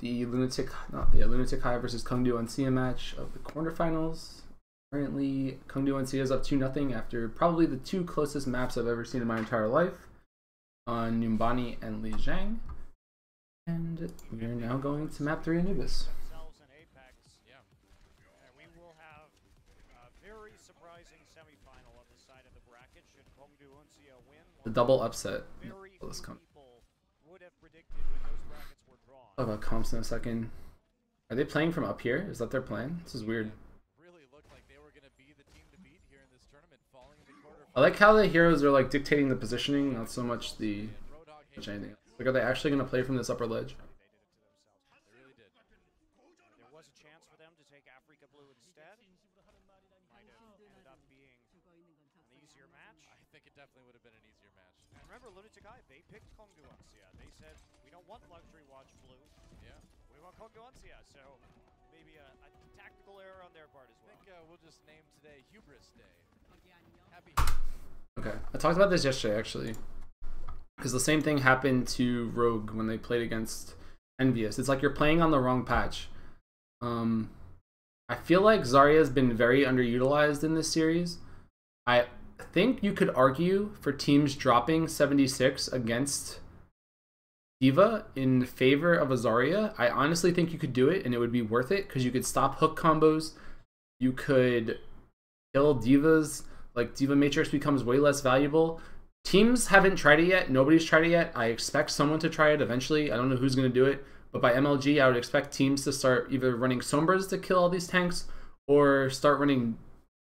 the Lunatic High versus Kungdu Uncia match of the quarterfinals. Currently, Kungdu Uncia is up 2-0 after probably the two closest maps I've ever seen in my entire life on Numbani and Lijiang. And we are now going to map 3 Anubis. The double upset. Talk about comps in a second. Are they playing from up here? Is that their plan? This is weird. I like how the heroes are like dictating the positioning, not so much the anything else. Like, are they actually going to play from this upper ledge? There was a chance for them to take Africa Blue instead. Might have ended up being an easier match. I think it definitely would have been an easier match. And remember, Lunatic, they picked Kongdu Uncia. They said, we don't want Luxury Watch Blue. Yeah. We want Kongdu Uncia. So maybe a tactical error on their part as well. I think we'll just name today Hubris Day. Happy. Okay, I talked about this yesterday actually, because the same thing happened to Rogue when they played against Envious. It's like you're playing on the wrong patch. I feel like Zarya's been very underutilized in this series. I think you could argue for teams dropping 76 against D.Va in favor of a Zarya. I honestly think you could do it, and it would be worth it, because you could stop hook combos. You could kill D.Va's, like D.Va Matrix becomes way less valuable. Teams haven't tried it yet. Nobody's tried it yet. I expect someone to try it eventually. I don't know who's going to do it. But by MLG, I would expect teams to start either running Sombras to kill all these tanks, or start running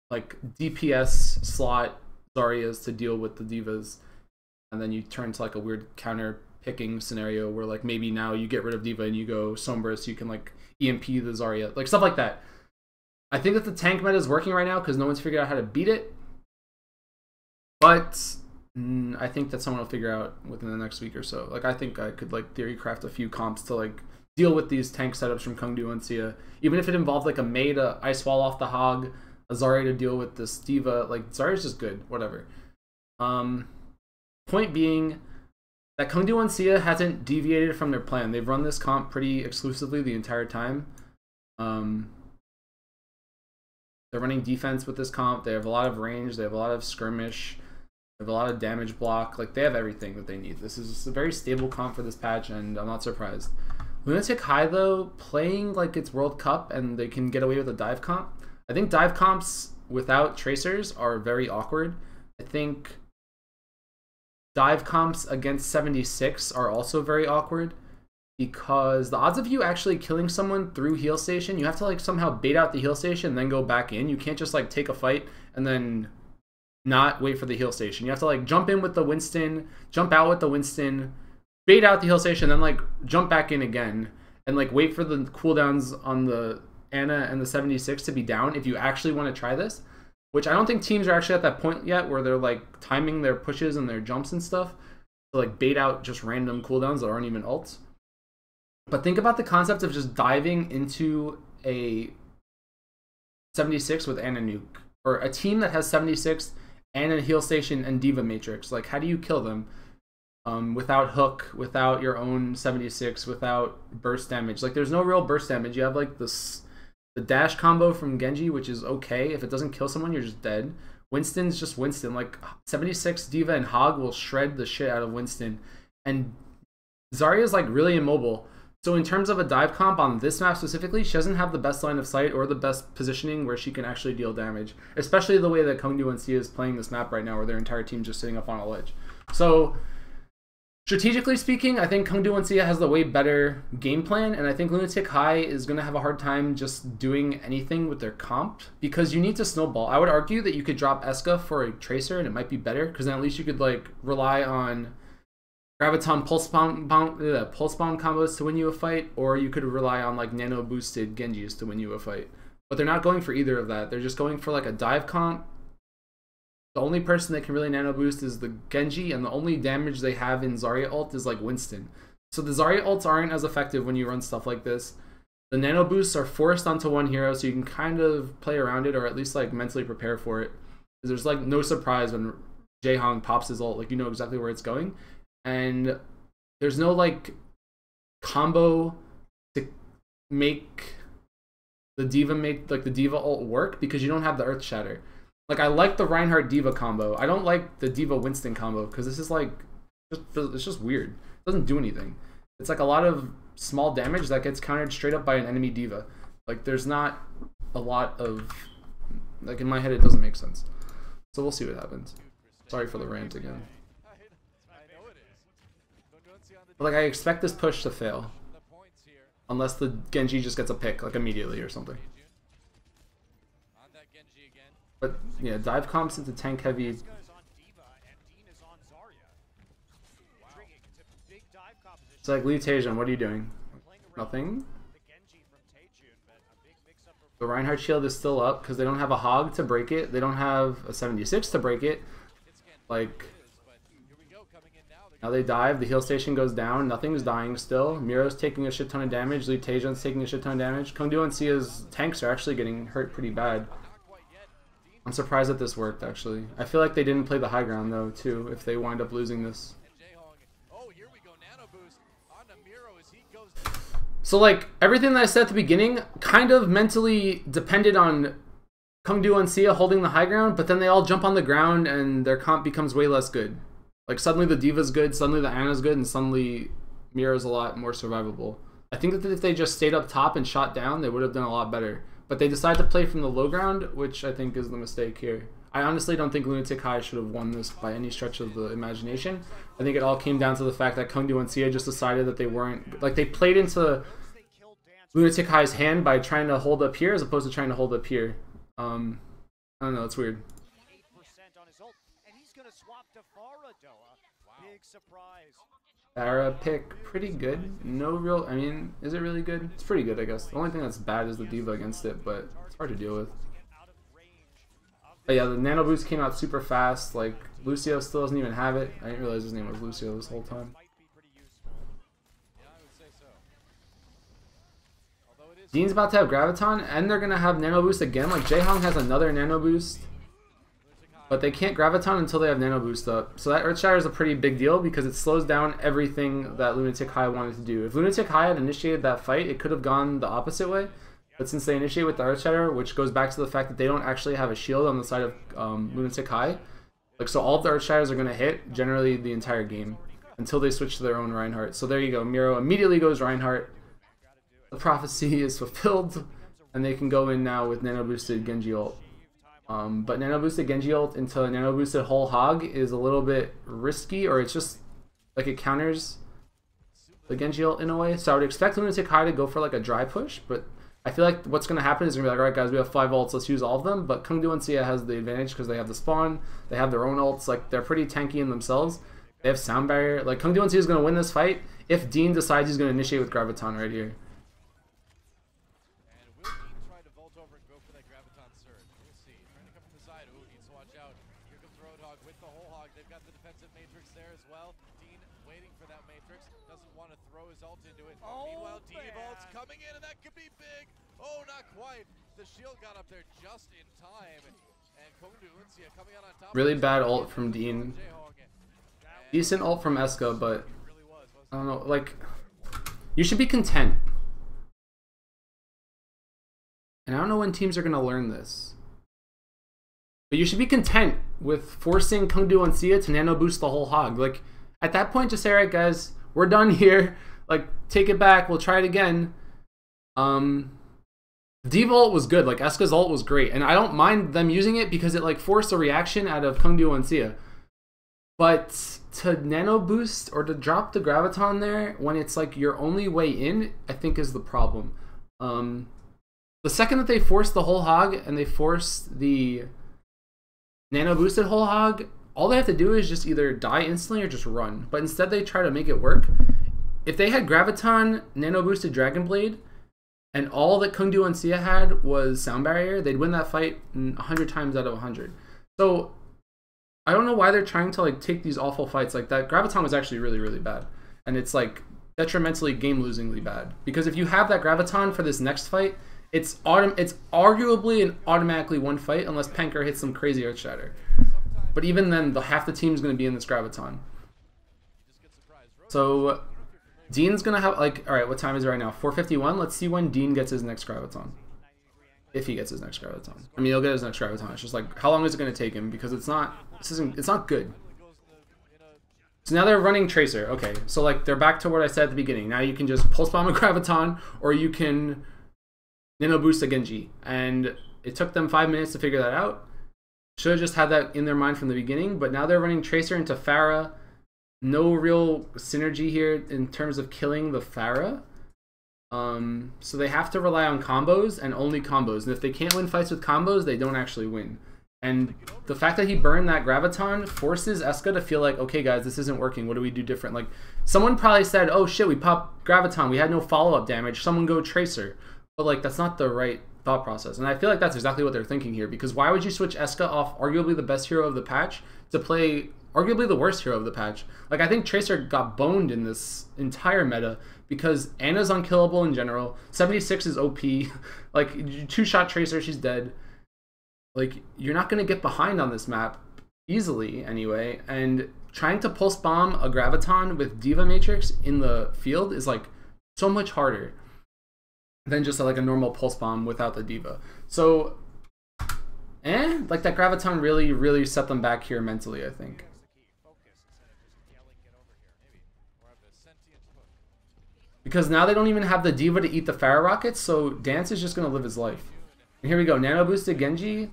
like DPS slot Zaryas to deal with the D.Vas. And then you turn to like a weird counter picking scenario where like maybe now you get rid of D.Va and you go Sombra so you can like EMP the Zarya. Like stuff like that. I think that the tank meta is working right now because no one's figured out how to beat it. But I think that someone will figure out within the next week or so. Like, I think I could like theory craft a few comps to like deal with these tank setups from Kungdu Uncia. Even if it involved like a Mei to ice wall off the Hog, a Zarya to deal with this D.Va. Like, Zarya's just good, whatever. Point being that Kungdu Uncia hasn't deviated from their plan. They've run this comp pretty exclusively the entire time. They're running defense with this comp. They have a lot of range. They have a lot of skirmish. They have a lot of damage block. Like, they have everything that they need. This is just a very stable comp for this patch, and I'm not surprised. Lunatic High, though, playing like it's World Cup and they can get away with a dive comp. I think dive comps without tracers are very awkward. I think dive comps against 76 are also very awkward, because the odds of you actually killing someone through heal station, you have to like somehow bait out the heal station and then go back in. You can't just like take a fight and then not wait for the heal station. You have to like jump in with the Winston, jump out with the Winston, bait out the heal station, then like jump back in again and like wait for the cooldowns on the Ana and the 76 to be down if you actually want to try this. Which I don't think teams are actually at that point yet where they're like timing their pushes and their jumps and stuff to like bait out just random cooldowns that aren't even ults. But think about the concept of just diving into a 76 with Ana nuke, or a team that has 76 and a heal station and D.Va Matrix. Like, how do you kill them without hook, without your own 76, without burst damage? Like, there's no real burst damage. You have like the dash combo from Genji, which is okay. If it doesn't kill someone, you're just dead. Winston's just Winston. Like, 76, D.Va, and Hog will shred the shit out of Winston. And Zarya's like really immobile. So in terms of a dive comp on this map specifically, she doesn't have the best line of sight or the best positioning where she can actually deal damage. Especially the way that Kungdu Uncia is playing this map right now, where their entire team's just sitting up on a ledge. So strategically speaking, I think Kungdu Uncia has the way better game plan, and I think Lunatic High is going to have a hard time just doing anything with their comp, because you need to snowball. I would argue that you could drop Eska for a Tracer, and it might be better, because then at least you could like rely on Graviton pulse bomb combos to win you a fight, or you could rely on like nano boosted Genjis to win you a fight. But they're not going for either of that. They're just going for like a dive comp. The only person that can really nano boost is the Genji, and the only damage they have in Zarya ult is like Winston. So the Zarya ults aren't as effective when you run stuff like this. The nano boosts are forced onto one hero, so you can kind of play around it, or at least like mentally prepare for it. There's like no surprise when Jaehong pops his ult. Like, you know exactly where it's going. And there's no like combo to make the Diva ult work because you don't have the Earth Shatter. Like, I like the Reinhardt Diva combo. I don't like the Diva Winston combo because this is like, it's just weird. It doesn't do anything. It's like a lot of small damage that gets countered straight up by an enemy Diva. Like, there's not a lot of, like, in my head it doesn't make sense. So we'll see what happens. Sorry for the rant again. But like, I expect this push to fail. Unless the Genji just gets a pick, like, immediately or something. But, yeah, dive comps into tank heavy. It's like, Lutasion, what are you doing? Nothing? The Reinhardt shield is still up because they don't have a Hog to break it. They don't have a 76 to break it. Like, now they dive, the heal station goes down, nothing's dying still. Miro's taking a shit ton of damage, Lutasion's taking a shit ton of damage. Kongdu and Sia's tanks are actually getting hurt pretty bad. I'm surprised that this worked, actually. I feel like they didn't play the high ground, though, too, if they wind up losing this. So, like, everything that I said at the beginning kind of mentally depended on Kongdu and Sia holding the high ground, but then they all jump on the ground and their comp becomes way less good. Like, suddenly the Diva's good, suddenly the Ana's good, and suddenly Miro's a lot more survivable. I think that if they just stayed up top and shot down, they would have done a lot better. But they decided to play from the low ground, which I think is the mistake here. I honestly don't think Lunatic High should have won this by any stretch of the imagination. I think it all came down to the fact that Kongdu and Sia just decided that they weren't... Like, they played into Lunatic High's hand by trying to hold up here as opposed to trying to hold up here. I don't know, it's weird. Pharah pick, pretty good. No real, I mean, is it really good? It's pretty good, I guess. The only thing that's bad is the Diva against it, but it's hard to deal with. But yeah, the Nano Boost came out super fast. Like, Lucio still doesn't even have it. I didn't realize his name was Lucio this whole time. Dean's about to have Graviton, and they're going to have Nano Boost again. Like, Jaehong has another Nano Boost. But they can't Graviton until they have Nano Boost up. So that Earth Shatter is a pretty big deal because it slows down everything that Lunatic High wanted to do. If Lunatic High had initiated that fight, it could have gone the opposite way. But since they initiate with the Earth Shatter, which goes back to the fact that they don't actually have a shield on the side of Lunatic High, like, so all of the Earth Shatters are going to hit generally the entire game until they switch to their own Reinhardt. So there you go. Miro immediately goes Reinhardt. The prophecy is fulfilled, and they can go in now with Nano Boosted Genji ult. But Nano Boosted Genji ult into Nano Boosted Whole Hog is a little bit risky, or it's just like it counters the Genji ult in a way. So I would expect Lunatic High to go for like a dry push, but I feel like what's going to happen is going to be like, alright guys, we have 5 ults, let's use all of them. But Kongdu and Sia has the advantage because they have the spawn, they have their own ults, like they're pretty tanky in themselves. They have Sound Barrier. Like, Kongdu and Sia is going to win this fight if Dean decides he's going to initiate with Graviton right here. Meanwhile, D-Vault's coming in, and that could be big. Oh, not quite. The shield got up there just in time. And Kongdu Uncia coming out on top. Really bad ult from Dean. Decent ult from Eska, but I don't know, like, you should be content. And I don't know when teams are going to learn this. But you should be content with forcing Kongdu and Sia to nano boost the whole hog. Like, at that point, just say, alright guys, we're done here. Like, take it back, we'll try it again. Diva ult was good, like Eska's ult was great, and I don't mind them using it because it like forced a reaction out of Kongdu and Sia. But to nano boost or to drop the Graviton there when it's like your only way in, I think is the problem. The second that they force the whole hog and they force the nano boosted whole hog, all they have to do is just either die instantly or just run. But instead they try to make it work. If they had Graviton, Nano Boosted Dragon Blade, and all that Kongdu and Sia had was Sound Barrier, they'd win that fight 100 times out of 100. So, I don't know why they're trying to like take these awful fights like that. Graviton was actually really, really bad. And it's like detrimentally game-losingly bad. Because if you have that Graviton for this next fight, it's arguably an automatically won fight unless Panker hits some crazy Earth Shatter. But even then, half the team is going to be in this Graviton. So... Dean's gonna have like, all right, what time is it right now? 4:51. Let's see when Dean gets his next graviton. If he gets his next graviton. I mean, he'll get his next graviton. It's just like, how long is it gonna take him? Because it's not good. So now they're running Tracer. Okay, so like they're back to what I said at the beginning. Now you can just pulse bomb a graviton, or you can nano boost a Genji. And it took them 5 minutes to figure that out. Should have just had that in their mind from the beginning, but now they're running Tracer into Pharah. No real synergy here in terms of killing the Pharah. So they have to rely on combos and only combos. And if they can't win fights with combos, they don't actually win. And the fact that he burned that graviton forces Eska to feel like, okay guys, this isn't working. What do we do different? Like, someone probably said, oh shit, we popped graviton. We had no follow-up damage. Someone go Tracer. But like, that's not the right thought process. And I feel like that's exactly what they're thinking here. Because why would you switch Eska off arguably the best hero of the patch to play arguably the worst hero of the patch? Like, I think Tracer got boned in this entire meta because Ana's unkillable in general. 76 is OP. Like, two-shot Tracer, she's dead. Like, you're not going to get behind on this map easily anyway. And trying to pulse bomb a graviton with Diva Matrix in the field is like so much harder than just like a normal pulse bomb without the Diva. So, like that graviton really set them back here mentally, I think. Because now they don't even have the Diva to eat the Pharah rockets, so Dance is just going to live his life. And here we go, nano boosted Genji,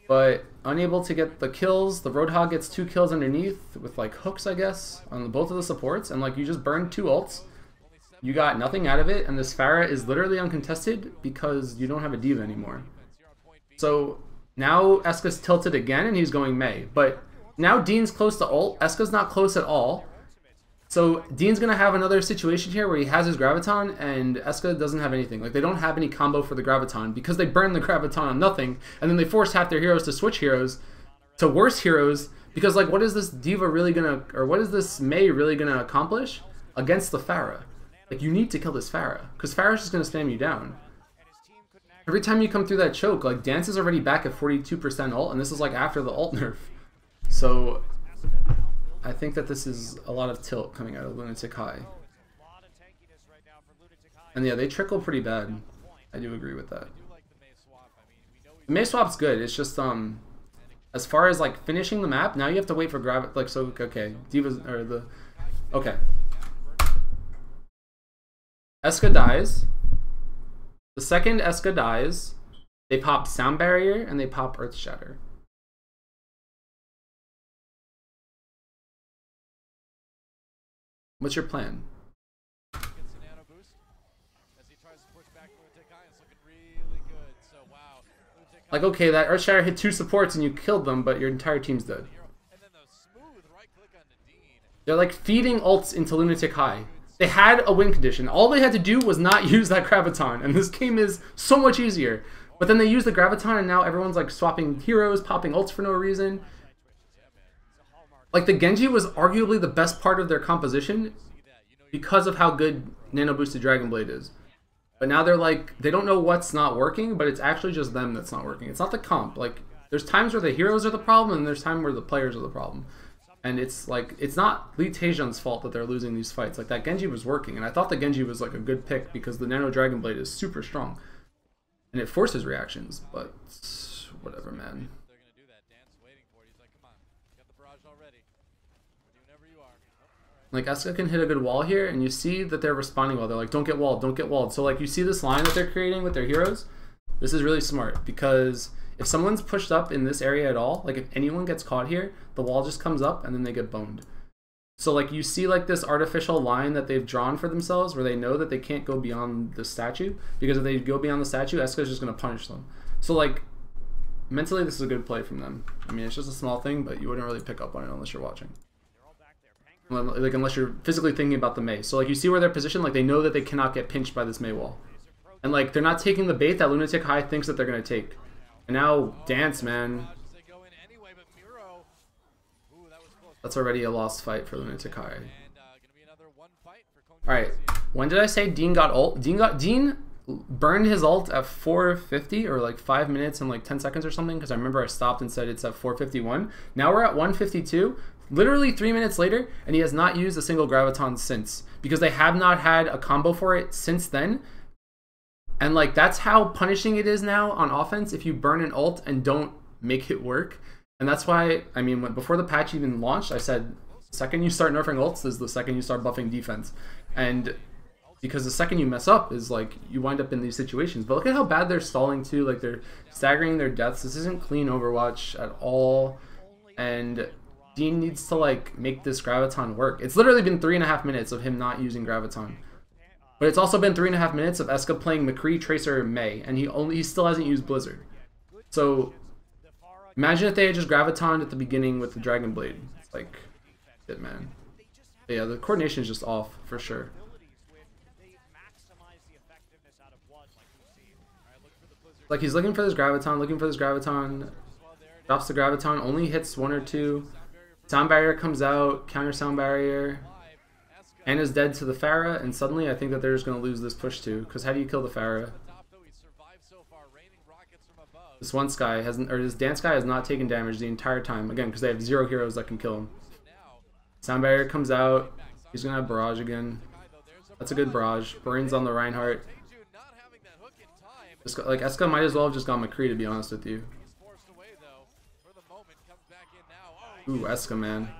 but unable to get the kills. The Roadhog gets 2 kills underneath with like hooks, I guess, on both of the supports. And like, you just burned 2 ults. You got nothing out of it, and this Pharah is literally uncontested because you don't have a Diva anymore. So now Eska's tilted again, and he's going Mei. But now Dean's close to ult. Eska's not close at all. So Dean's going to have another situation here where he has his graviton, and Eska doesn't have anything. Like, they don't have any combo for the graviton because they burned the graviton on nothing, and then they forced half their heroes to switch heroes to worse heroes because, like, what is this Diva really going to, or what is this Mei really going to accomplish against the Pharah? Like, you need to kill this Pharah, because Pharah's just going to spam you down. Every time you come through that choke, like, Dance is already back at 42% ult, and this is, like, after the ult nerf. So I think that this is a lot of tilt coming out of Lunatic High. And yeah, they trickle pretty bad. I do agree with that. The Mei swap's good. It's just, as far as, like, finishing the map, now you have to wait for like, so, okay, Divas, or the, okay. Eska dies. The second Eska dies, they pop Sound Barrier and they pop Earth Shatter. What's your plan? Like, okay, that Earth Shatter hit 2 supports and you killed them, but your entire team's dead. They're like feeding ults into Lunatic High. They had a win condition. All they had to do was not use that graviton, and this game is so much easier. But then they use the graviton, and now everyone's like swapping heroes, popping ults for no reason. Like, the Genji was arguably the best part of their composition because of how good Nano Boosted Dragon Blade is. But now they're like, they don't know what's not working, but it's actually just them that's not working. It's not the comp. Like, there's times where the heroes are the problem, and there's times where the players are the problem. And it's like, it's not Lee Taejeon's fault that they're losing these fights. Like, that Genji was working, and I thought the Genji was like a good pick because the Nano Dragon Blade is super strong. And it forces reactions, but whatever, man. Like, Eska can hit a good wall here, and you see that they're responding well. They're like, don't get walled, don't get walled. So, like, you see this line that they're creating with their heroes? This is really smart, because if someone's pushed up in this area at all, like, if anyone gets caught here, the wall just comes up, and then they get boned. So, like, you see, like, this artificial line that they've drawn for themselves where they know that they can't go beyond the statue, because if they go beyond the statue, Eska's just going to punish them. So, like, mentally, this is a good play from them. I mean, it's just a small thing, but you wouldn't really pick up on it unless you're watching. Like, unless you're physically thinking about the Mei. So, like, you see where they're positioned, like, they know that they cannot get pinched by this Mei wall. And, like, they're not taking the bait that Lunatic High thinks that they're going to take. And now, Dance, man. That's already a lost fight for Lunatic High. Alright, when did I say Dean got ult? Dean burned his ult at 4:50 or like 5 minutes and like 10 seconds or something, because I remember I stopped and said it's at 4:51. Now we're at 1:52. literally 3 minutes later, and he has not used a single Graviton since, because they have not had a combo for it since then. And like, that's how punishing it is now on offense if you burn an ult and don't make it work. And that's why, I mean, before the patch even launched, I said, the second you start nerfing ults is the second you start buffing defense. And because the second you mess up is like, you wind up in these situations. But look at how bad they're stalling too. Like, they're staggering their deaths. This isn't clean Overwatch at all. And Dean needs to like make this Graviton work. It's literally been 3.5 minutes of him not using Graviton. But it's also been 3.5 minutes of Eska playing McCree, Tracer, and Mei, and he still hasn't used Blizzard. So imagine if they had just Gravitoned at the beginning with the Dragon Blade. It's like, shit, man. But yeah, the coordination is just off for sure. Like, he's looking for this Graviton, drops the Graviton, only hits 1 or 2. Sound barrier comes out, counter sound barrier. Anna's dead to the Pharah, and suddenly I think that they're just going to lose this push too. Because how do you kill the Pharah? This one guy hasn't, or this dance guy has not taken damage the entire time. Again, because they have 0 heroes that can kill him. Sound barrier comes out. He's going to have barrage again. That's a good barrage. Burns on the Reinhardt. Just, like, Eska might as well have just gone McCree, to be honest with you. Ooh, Eska, man.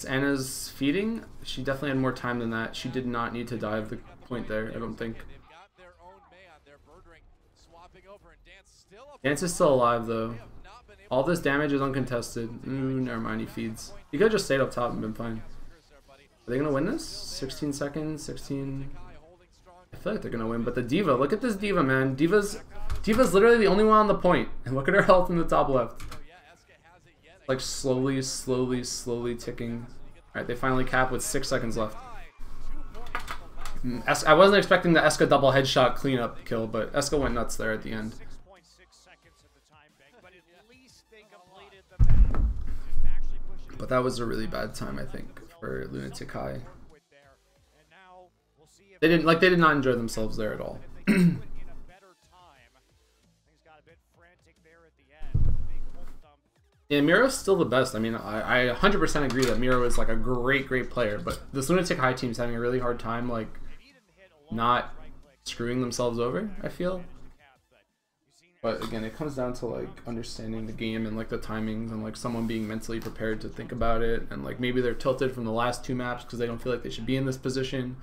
Anna's feeding. She definitely had more time than that. She did not need to dive the point there, I don't think. Dance is still alive, though. All this damage is uncontested. Ooh, never mind, he feeds. He could have just stayed up top and been fine. Are they going to win this? 16 seconds, 16... I feel like they're going to win, but the D.Va, look at this D.Va, man. D.Va's literally the only one on the point. And look at her health in the top left. Like, slowly ticking. Alright, they finally cap with 6 seconds left. I wasn't expecting the Eska double headshot cleanup kill, but Eska went nuts there at the end. But that was a really bad time, I think, for Lunatic High. They did not enjoy themselves there at all. Yeah, Miro's still the best. I mean, I 100% agree that Miro is like a great player, but this Lunatic High team is having a really hard time, like, not screwing themselves over, I feel. But again, it comes down to like understanding the game and like the timings and like someone being mentally prepared to think about it, and like maybe they're tilted from the last 2 maps because they don't feel like they should be in this position.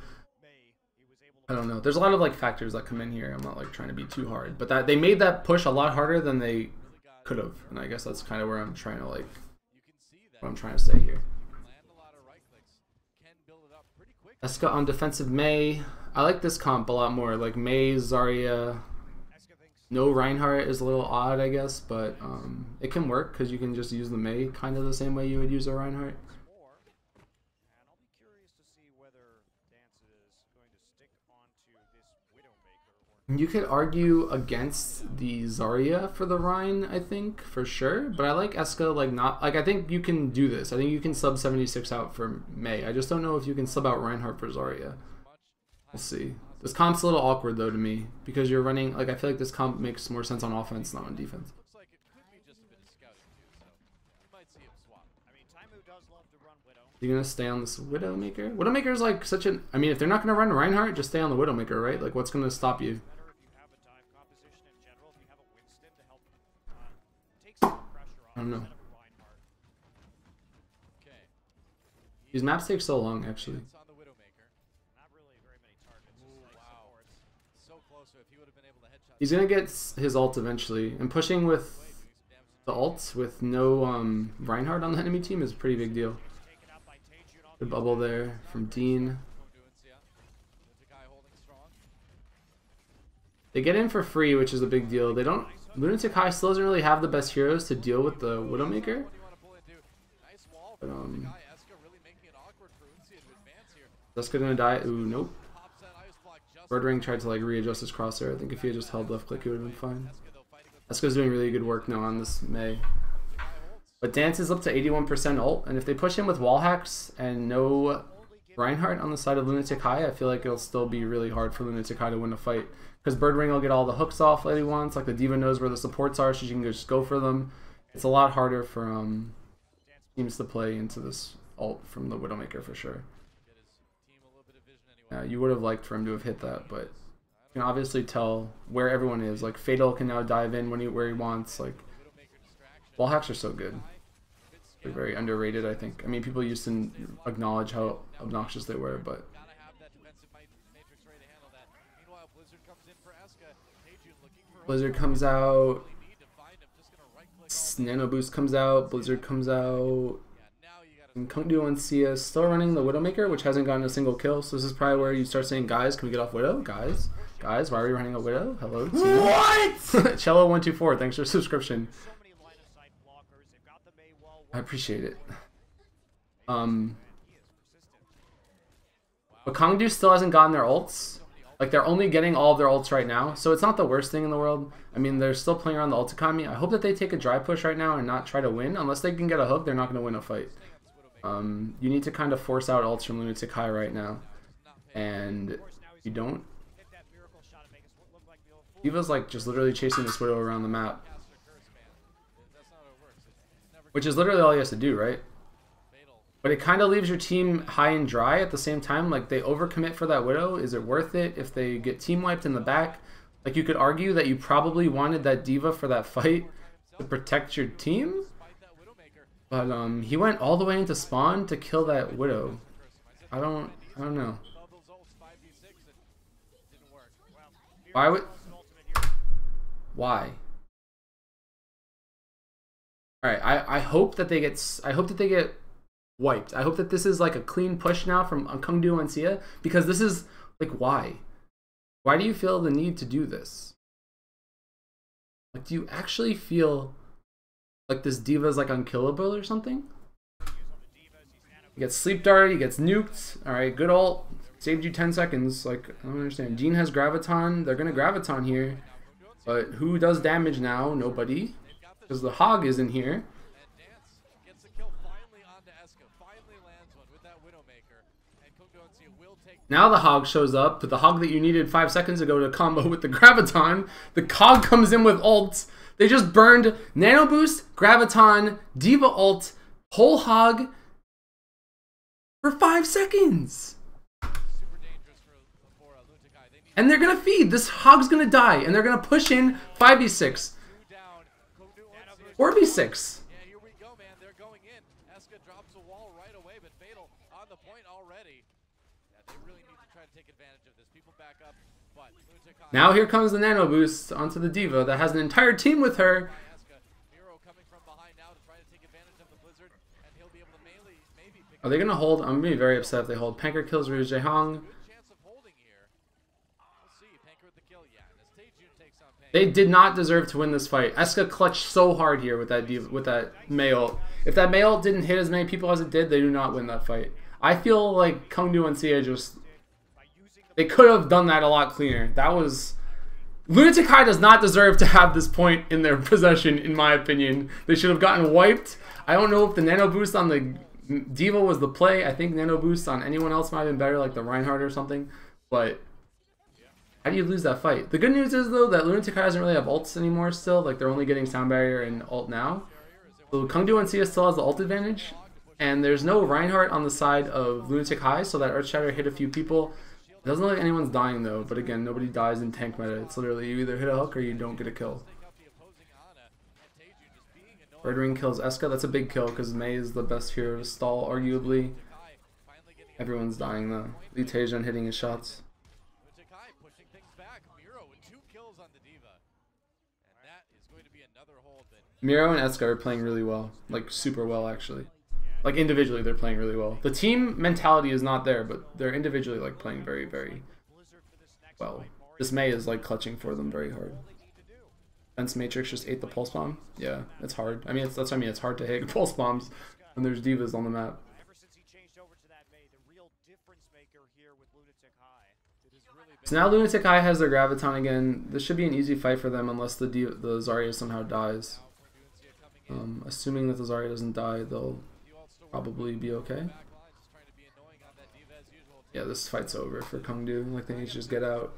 I don't know. There's a lot of like factors that come in here. I'm not like trying to be too hard, but that they made that push a lot harder than they could have, and I guess that's kind of where I'm trying to like what I'm trying to say here. Eska on defensive Mei. I like this comp a lot more. Like Mei, Zarya. No Reinhardt is a little odd, I guess, but it can work because you can just use the Mei kind of the same way you would use a Reinhardt. You could argue against the Zarya for the Rein, I think, for sure. But I like Eska, like, not... Like, I think you can do this. I think you can sub 76 out for Mei. I just don't know if you can sub out Reinhardt for Zarya. We'll see. This comp's a little awkward, though, to me. Because you're running... Like, I feel like this comp makes more sense on offense, not on defense. You're gonna stay on this Widowmaker? Widowmaker's, like, such an... I mean, if they're not gonna run Reinhardt, just stay on the Widowmaker, right? Like, what's gonna stop you? I don't know. These maps take so long, actually. He's gonna get his ult eventually, and pushing with the ults with no Reinhardt on the enemy team is a pretty big deal. Good bubble there from Dean. They get in for free, which is a big deal. They don't... Lunatic High still doesn't really have the best heroes to deal with the Widowmaker. But, Eska gonna die. Ooh, nope. Birdring tried to like readjust his crosshair. I think if he had just held left click, it would have been fine. Eska's doing really good work now on this Mei. But Dance is up to 81% ult, and if they push him with wall hacks and no Reinhardt on the side of Lunatic High, I feel like it'll still be really hard for Lunatic High to win a fight. Because Birdring will get all the hooks off that he wants, like the D.Va knows where the supports are, so she can just go for them. It's a lot harder for teams to play into this ult from the Widowmaker for sure. Yeah, you would have liked for him to have hit that, but you can obviously tell where everyone is. Like Fatal can now dive in where he wants. Like wall hacks are so good. They're very underrated, I think. I mean, people used to acknowledge how obnoxious they were, but Blizzard comes out. Nano Boost comes out. Blizzard comes out. And Uncia is still running the Widowmaker, which hasn't gotten a single kill. So this is probably where you start saying, guys, can we get off Widow? Guys, why are we running a Widow? Hello, team. What? Cello124, thanks for subscription. I appreciate it. But Kongdu still hasn't gotten their ults. Like, they're only getting all of their ults right now, so it's not the worst thing in the world. I mean, they're still playing around the ult economy. I hope that they take a dry push right now and not try to win. Unless they can get a hook, they're not going to win a fight. You need to kind of force out ults from Lunatic High right now. And you don't. D.Va's like just literally chasing this Widow around the map. Which is literally all he has to do, right? But it kind of leaves your team high and dry at the same time. Like, they overcommit for that Widow. Is it worth it if they get team wiped in the back? Like, you could argue that you probably wanted that D.Va for that fight to protect your team. But he went all the way into spawn to kill that Widow. I don't know. Why? Alright, I hope that they get wiped. I hope that this is like a clean push now from Kongdu Uncia, because this is like, why? Why do you feel the need to do this? Like, do you actually feel like this D.Va is like unkillable or something? He gets sleep darted, he gets nuked. Alright, good ult. Saved you 10 seconds. Like, I don't understand. Jean has Graviton. They're gonna Graviton here. But who does damage now? Nobody. Because the Hog is in here. Now the Hog shows up, but the Hog that you needed 5 seconds ago to combo with the Graviton. The Cog comes in with ults. They just burned Nano Boost, Graviton, D.Va ult, whole Hog for 5 seconds. And they're going to feed. This Hog's going to die, and they're going to push in 5v6. 4v6. Yeah, here we go, man. They're going in. Eska drops a wall right away, but Fatal on the point already. Yeah, they really need to try to take advantage of this. People back up, but now here comes the Nano Boost onto the D.Va that has an entire team with her. Coming from behind now to try to take advantage of the Blizzard, and he'll be able to maybe pick. Are they going to hold? I'm going to be very upset if they hold. Panker kills Rouge Jaehong. They did not deserve to win this fight. Eska clutched so hard here with that Mei ult. If that Mei ult didn't hit as many people as it did, they do not win that fight. I feel like Kongdu and Cia just... They could have done that a lot cleaner. That was... Lunatic High does not deserve to have this point in their possession, in my opinion. They should have gotten wiped. I don't know if the Nano Boost on the D.Va was the play. I think Nano Boost on anyone else might have been better, like the Reinhardt or something. But... how do you lose that fight? The good news is, though, that Lunatic High doesn't really have ults anymore still. Like, they're only getting Sound Barrier and ult now. So Kongdu and Cia still has the ult advantage. And there's no Reinhardt on the side of Lunatic High, so that Earthshatter hit a few people. It doesn't look like anyone's dying, though. But again, nobody dies in tank meta. It's literally you either hit a hook or you don't get a kill. Red Ring kills Eska. That's a big kill because Mei is the best hero to stall, arguably. Everyone's dying, though. Lee Taejon hitting his shots. Miro and Eska are playing really well. Like, super well, actually. Like, individually, they're playing really well. The team mentality is not there, but they're individually, like, playing very, very well. This Mei is, like, clutching for them very hard. Fence Matrix just ate the Pulse Bomb. Yeah, it's hard. I mean, that's what I mean. It's hard to hit Pulse Bombs when there's Divas on the map. So now Lunatic High has their Graviton again. This should be an easy fight for them unless the Zarya somehow dies. Assuming that the Zarya doesn't die, they'll probably be okay. Yeah, this fight's over for Kongdu. Like, they need to just get out.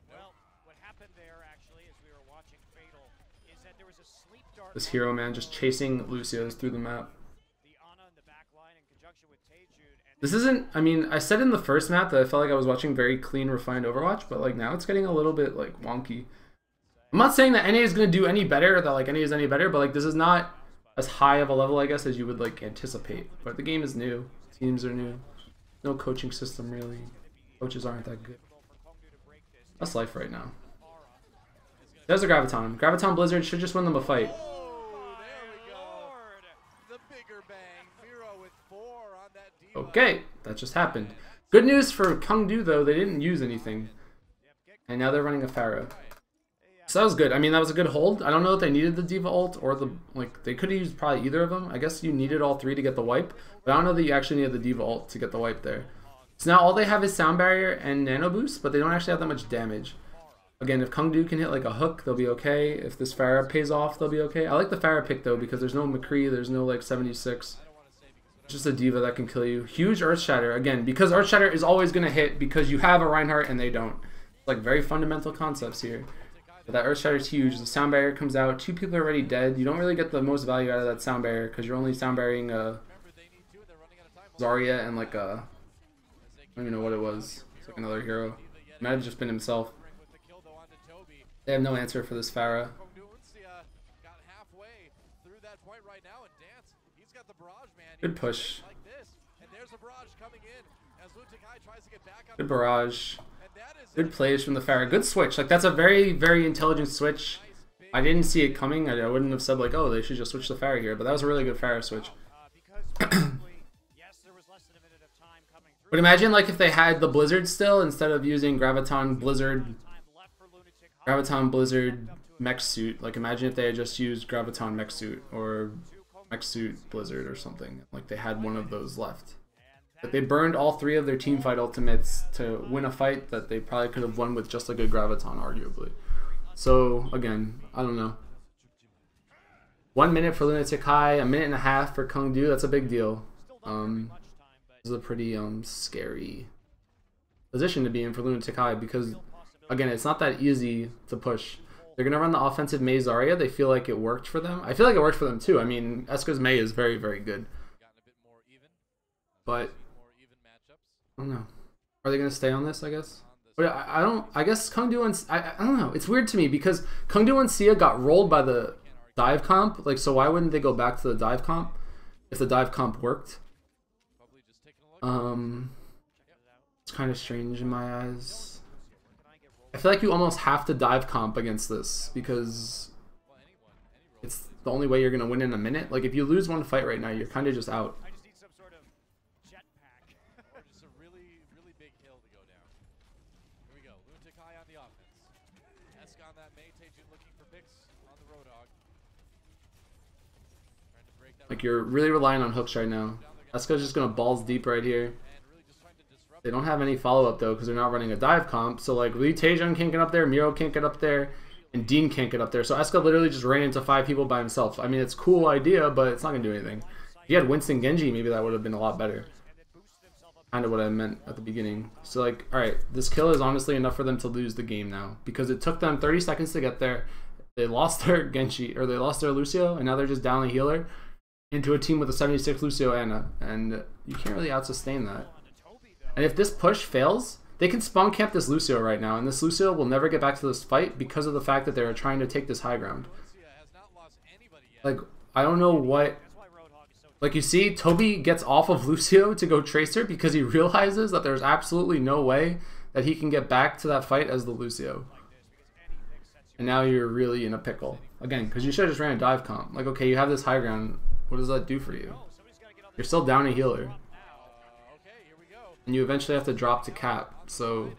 Well, what happened there, actually, as we were watching Fatal, is that there was a sleep dart This hero, man, just chasing Lucios through the map. This isn't, I mean, I said in the first map that I felt like I was watching very clean, refined Overwatch, but like now it's getting a little bit like wonky. I'm not saying that NA is going to do any better, or that like NA is any better, but like this is not as high of a level, I guess, as you would like anticipate. But the game is new. Teams are new. No coaching system, really. Coaches aren't that good. That's life right now. There's a Graviton. Graviton Blizzard should just win them a fight. Okay, that just happened. Good news for Kangdu though, they didn't use anything. And now they're running a Pharaoh. So that was good. I mean, that was a good hold. I don't know if they needed the Diva ult or the, like, they could have used probably either of them. I guess you needed all three to get the wipe, but I don't know that you actually needed the Diva ult to get the wipe there. So now all they have is Sound Barrier and Nano Boost, but they don't actually have that much damage. Again, if Kangdu can hit like a hook, they'll be okay. If this Pharah pays off, they'll be okay. I like the Pharah pick though, because there's no McCree, there's no like 76. It's just a Diva that can kill you. Huge Earth Shatter, again, because Earth Shatter is always going to hit because you have a Reinhardt and they don't. Like, very fundamental concepts here. But that Earth Shatter is huge. The Sound Barrier comes out. 2 people are already dead. You don't really get the most value out of that Sound Barrier because you're only Sound Barrieing Zarya and like a... I don't even know what it was. It's like another hero. It might have just been himself. They have no answer for this Pharah. Good push. Good barrage. Good plays from the Pharah. Good switch. Like, that's a very, very intelligent switch. I didn't see it coming. I wouldn't have said, like, oh, they should just switch the Pharah here. But that was a really good Pharah switch. But imagine, like, if they had the Blizzard still, instead of using Graviton Blizzard Mech Suit. Like, imagine if they had just used Graviton Mech Suit or Mech Suit Blizzard or something. Like, they had one of those left. But they burned all 3 of their teamfight ultimates to win a fight that they probably could have won with just a good Graviton, arguably. So, again, I don't know. 1 minute for Lunatic High, 1.5 minutes for Kangdu. That's a big deal. This is a pretty scary position to be in for Lunatic High because, again, it's not that easy to push. They're going to run the offensive Mei Zarya. They feel like it worked for them. I feel like it worked for them too. I mean, Eska's Mei is very, very good. But I don't know. Are they going to stay on this, I guess? But I don't... I guess Kangdu and... I don't know. It's weird to me because Kangdu and Sia got rolled by the dive comp. Like, so why wouldn't they go back to the dive comp if the dive comp worked? It's kind of strange in my eyes. I feel like you almost have to dive comp against this because it's the only way you're going to win in a minute. Like, if you lose one fight right now, you're kind of just out. Like, you're really relying on hooks right now. Eska's just going to balls deep right here. They don't have any follow-up, though, because they're not running a dive comp. So, like, Lee Taejun can't get up there, Miro can't get up there, and Dean can't get up there. So Eska literally just ran into 5 people by himself. I mean, it's a cool idea, but it's not going to do anything. If he had Winston Genji, maybe that would have been a lot better. Kind of what I meant at the beginning. So, like, alright, this kill is honestly enough for them to lose the game now. Because it took them 30 seconds to get there. They lost their Genji, or they lost their Lucio, and now they're just down a healer into a team with a 76 Lucio Ana, and you can't really out-sustain that. And if this push fails, they can spawn camp this Lucio right now, and this Lucio will never get back to this fight because of the fact that they're trying to take this high ground. Like, I don't know what... Like, you see, Toby gets off of Lucio to go Tracer because he realizes that there's absolutely no way that he can get back to that fight as the Lucio. And now you're really in a pickle. Again, because you should have just ran a dive comp. Like, okay, you have this high ground. What does that do for you? You're still down a healer. And you eventually have to drop to cap, so...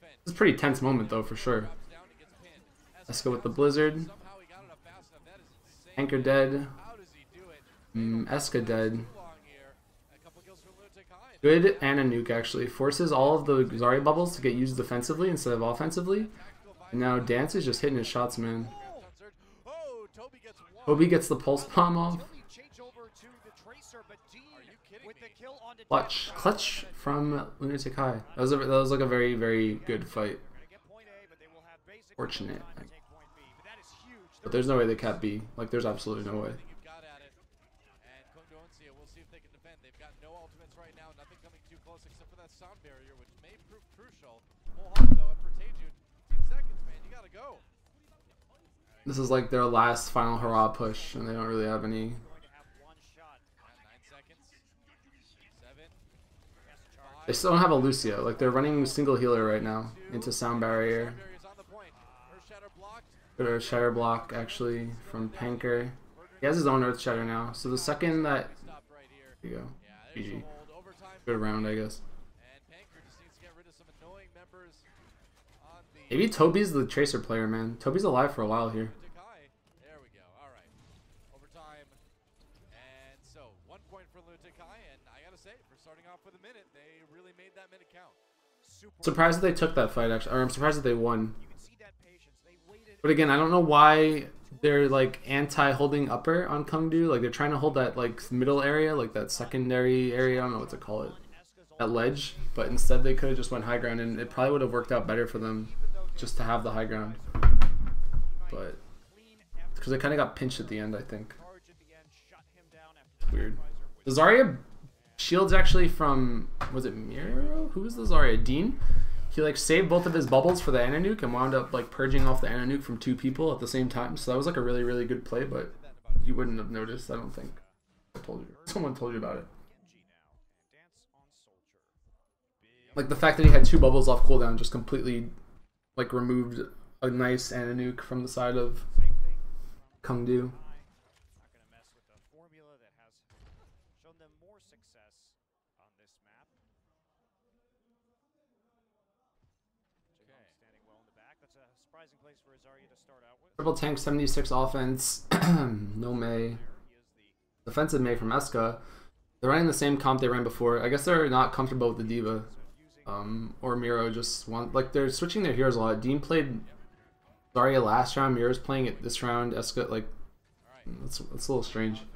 This is a pretty tense moment, though, for sure. Let's go with the Blizzard. Anchor dead. Eska dead. Good Ana nuke, actually. Forces all of the Zarya bubbles to get used defensively instead of offensively. And now Dance is just hitting his shots, man. Toby gets the pulse bomb off. Clutch from Lunatic High. That was like a very, very good fight. Fortunate. But there's no way they cap B. Like, there's absolutely no way. You've got at it. And Uncia, we'll see if they can defend. They've got no ultimates right now. Nothing coming too close except for that sound barrier, which may prove crucial. Full hog though, up for Taejun. 15 seconds, man. You gotta go. This is like their last final hurrah push, and they don't really have any. Going to have one shot. 9 seconds. 7. They still don't have a Lucio. Like, they're running single healer right now into sound barrier. Barrier's on the point. Earth Shatter blocked. Good Earth Shatter block actually from Panker. He has his own Earth Shatter now. So the second that, Stopped right here. there you go, Yeah, there's GG. the hold. Overtime. Good round, I guess. And Panker just needs to get rid of some annoying members on the Maybe Toby's the Tracer player, man. Toby's alive for a while here. Lunatic. There we go. All right. Overtime. And so 1 point for Lunatic. And I gotta say, for starting off with a minute, they really made that minute count. Super. Surprised that they took that fight, actually. Or I'm surprised that they won. You can see that patience. They waited. But again, I don't know why they're like anti-holding upper on Kungdu. Like, they're trying to hold that like middle area, like that secondary area. I don't know what to call it. That ledge. But instead they could have just went high ground, and it probably would have worked out better for them just to have the high ground. But because they kind of got pinched at the end, I think. Charge at the end, shut him down after Weird. the The Zarya shields actually from, was it Miro? Who was the Zarya? Dean? He like saved both of his bubbles for the Ananuke and wound up like purging off the Ananuke from 2 people at the same time. So that was like a really, really good play, but you wouldn't have noticed, I don't think. I told you. Someone told you about it. Genji now. And dance on Soldier. Like the fact that he had 2 bubbles off cooldown just completely like removed a nice Ananuke from the side of Same thing from Kungdu. Not going to mess with the formula that has shown them more success on this map. Jayhong standing well in the back. That's a surprising place for Zarya to start out with. Triple tank 76 offense. No Mei. He is the Defensive Mei from Eska. They're running the same comp they ran before. I guess they're not comfortable with the Diva. Or Miro just want, like, they're switching their heroes a lot. Dean played Zarya last round, Miro's playing it this round. Eska, like, that's a little strange. And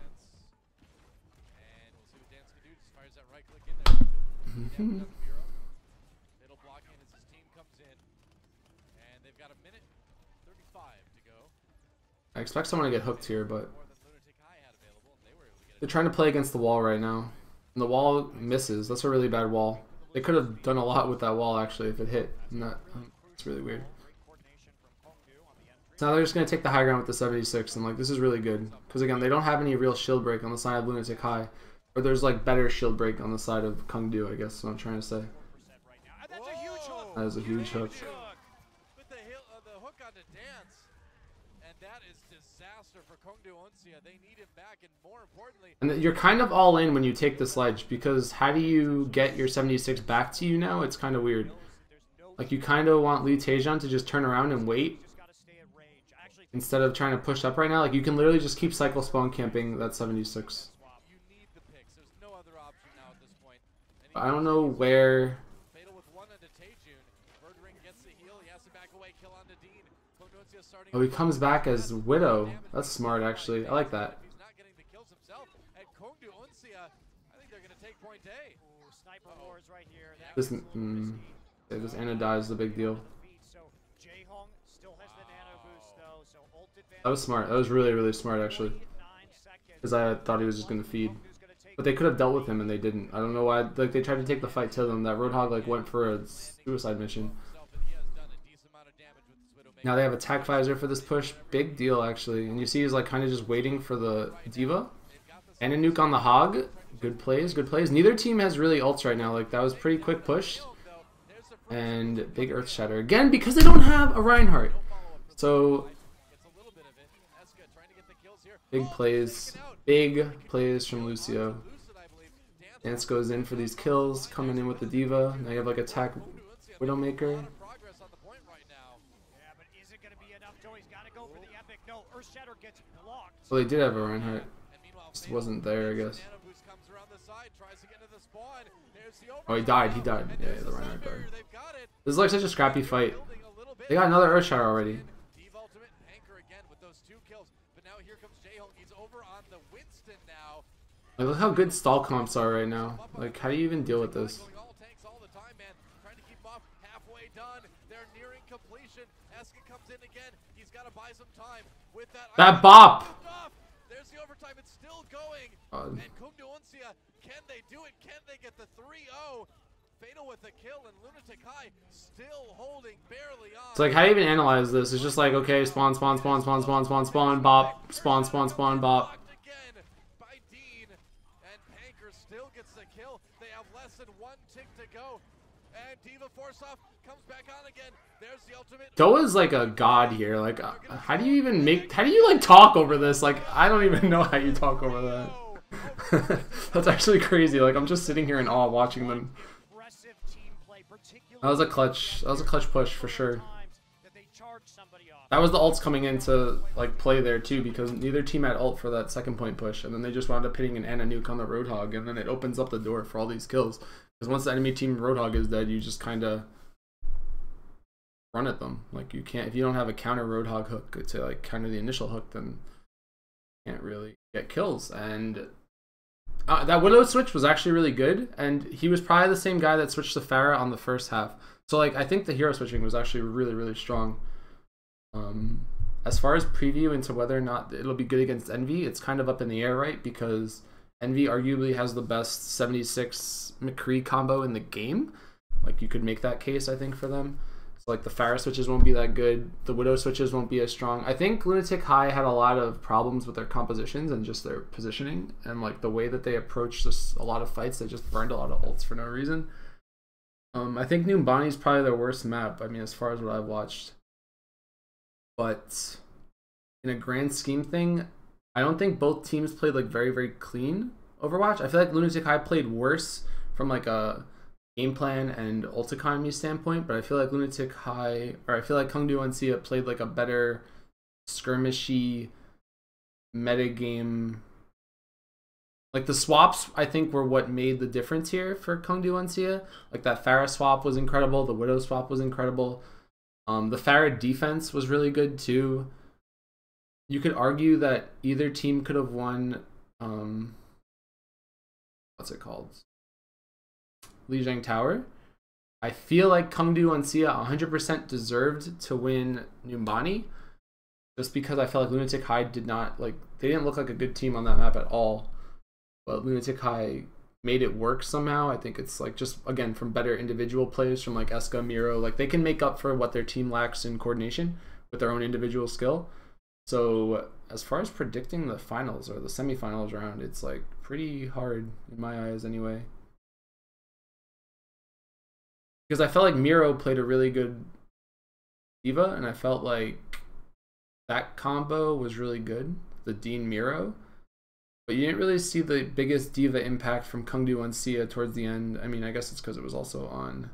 we'll see what Dance can do. Just fires that right click in there. Middle blocking as his team comes in. And they've got a minute 35 to go. I expect someone to get hooked here, but More than Lunatic High had available. They were able to get they're trying to play against the wall right now. And the wall misses. That's a really bad wall. They could have done a lot with that wall, actually, if it hit. And that, it's really weird. great coordination from Kongdu on the entry. So now they're just going to take the high ground with the 76, and like this is really good. Because again, they don't have any real shield break on the side of Lunatic High. Or there's like better shield break on the side of Kungdu, I guess is what I'm trying to say. 4% right now. And that's a huge hook. That is a huge hook. with the hook onto Dance. And that is disaster for Kongdu Uncia. They need him back, and more importantly, And you're kind of all in when you take this ledge, because how do you get your 76 back to you now? It's kind of weird. There's no Like, you kind of want Lee Taejon to just turn around and wait just got to stay at range. I actually think instead of trying to push up right now. Like, you can literally just keep cycle spawn camping that 76. you need the picks. There's no other option now at this point. And I don't know where... Fatal with one onto Taejun. Birdring gets the heal. He has to back away. Kill onto Dean. Kongdu Uncia starting. Oh, he comes back as Widow. That's smart, actually. I like that. He's not getting the kills himself. And Kongdu Uncia, I think they're going to take point A. Ooh, sniper wars right here. That This, was a little risky. this Anna dies is a big deal. So Jayhong still has the nano boost though. So ult advantage. That was smart. That was really, really smart, actually. 9 seconds. Because I thought he was just going to feed. Kongdu's gonna take But they could have dealt with him, and they didn't. I don't know why. Like, they tried to take the fight to them. That Roadhog, like, went for a suicide mission. Himself, and he has done a decent amount of damage with his Widowmaker. Now they have attack visor for this push. Big deal, actually. And you see he's like kind of just waiting for the Diva. And a nuke on the Hog. Good plays, good plays. Neither team has really ults right now. Like, that was pretty quick push. And big Earth Shatter. Again, because they don't have a Reinhardt. So, Gets a little bit of it. Eska trying to get the kills here. big plays. Big plays from Lucio. Lucid, I believe. Dance goes in for these kills. Coming in with the Diva. Now you have like attack Widowmaker. Progress on the point right now. Yeah, but is it gonna be enough? Joey's gotta go for the epic. No, Earthshatter gets blocked. Well, they did have a Reinhardt. And meanwhile, Just wasn't there, I guess. Nano Boost comes around the side, tries to get into the spawn. There's the Oh, he died. He died. Yeah, the Reinhardt died. They've got it. This is like such a scrappy fight. Building a little bit. They got another Earth Shatter already. Eve Ultimate and Anchor again with those 2 kills. But now here comes Jayhong. He's over on the Winston now. Like, look how good stall comps are right now. Like, how do you even deal with this? Going all tanks all the time, man. Trying to keep off. Halfway done. They're nearing completion. Eska comes in again. He's got to buy some time with that. That bop. There's the overtime. It's still going. And Uncia, can they do it? Can they get the 3-0? Fatal with the kill, and Lunatic High still holding barely on. It's like, how do you even analyze this? It's just like, okay, spawn, spawn, spawn, spawn, spawn, spawn, spawn, bop, spawn, spawn, spawn, bop. Again by Dean, and Panker still gets the kill. They have less than 1 tick to go, and Diva Forsoff comes back on again. There's the ultimate. Doa's like a god here. Like, how do you even make? How do you like talk over this? Like, I don't even know how you talk over that. That's actually crazy. Like, I'm just sitting here in awe watching them. That was a clutch. That was a clutch push for sure. That was the ults coming in to like play there too, because neither team had ult for that second point push, and then they just wound up hitting an Ana nuke on the Roadhog, and then it opens up the door for all these kills. Because once the enemy team Roadhog is dead, you just kind of run at them. Like, you can't, if you don't have a counter Roadhog hook to like counter the initial hook, then you can't really get kills. And that Widow switch was actually really good, and he was probably the same guy that switched to Pharah on the first half. So like, I think the hero switching was actually really, really strong. As far as preview into whether or not it'll be good against Envy, it's kind of up in the air, right? Because Envy arguably has the best 76 McCree combo in the game. Like, you could make that case, I think, for them. So like, the Pharah switches won't be that good. The Widow switches won't be as strong. I think Lunatic High had a lot of problems with their compositions and just their positioning. And like, the way that they approached a lot of fights, they just burned a lot of ults for no reason. I think Numbani is probably their worst map, I mean, as far as what I've watched. But in a grand scheme thing, I don't think both teams played like very, very clean Overwatch. I feel like Lunatic High played worse from like a game plan and ult economy standpoint, but I feel like Lunatic High, or I feel like Uncia played like a better skirmishy meta game. Like, the swaps, I think, were what made the difference here for Uncia. Like, that Pharah swap was incredible. The Widow swap was incredible. The Pharah defense was really good too. You could argue that either team could have won, what's it called? Lijiang Tower. I feel like Uncia 100% deserved to win Numbani, just because I felt like Lunatic High did not, like, they didn't look like a good team on that map at all. But Lunatic High made it work somehow. I think it's like, just again, from better individual plays from like Eska, Miro, like they can make up for what their team lacks in coordination with their own individual skill. So as far as predicting the finals or the semifinals round, it's like pretty hard in my eyes anyway. Because I felt like Miro played a really good Diva, and I felt like that combo was really good, the Dean Miro. But you didn't really see the biggest Diva impact from Uncia towards the end. I mean, I guess it's because it was also on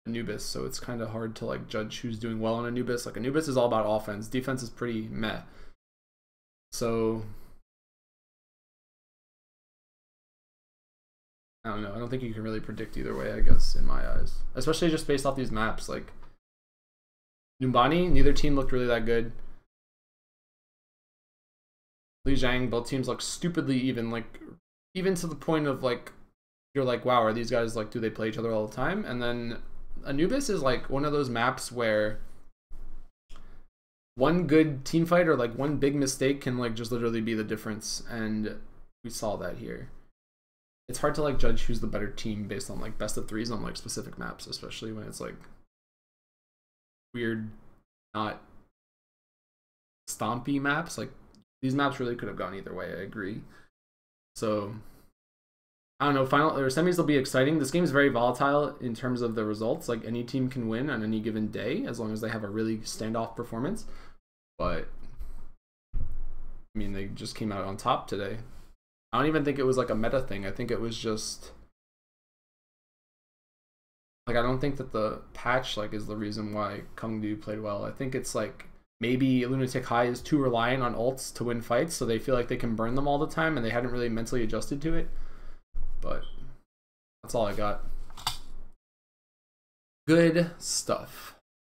Anubis, so it's kind of hard to like judge who's doing well on Anubis. Like, Anubis is all about offense. Defense is pretty meh. So I don't know. I don't think you can really predict either way, I guess, in my eyes. Especially just based off these maps. Like, Numbani, neither team looked really that good. Lijiang, both teams look stupidly even, like, even to the point of, like, you're like, wow, are these guys, like, do they play each other all the time? And then Anubis is, like, one of those maps where one good team fight or, like, one big mistake can, like, just literally be the difference, and we saw that here. It's hard to, like, judge who's the better team based on, like, best of threes on, like, specific maps, especially when it's, like, weird, not stompy maps. Like, these maps really could have gone either way, I agree. So, I don't know, final or semis will be exciting. This game is very volatile in terms of the results. Like, any team can win on any given day as long as they have a really standoff performance. But, I mean, they just came out on top today. I don't even think it was like a meta thing. I think it was just, like, I don't think that the patch, like, is the reason why Kungdu played well. I think it's like, maybe Lunatic High is too reliant on ults to win fights, so they feel like they can burn them all the time, and they hadn't really mentally adjusted to it. But that's all I got. Good stuff.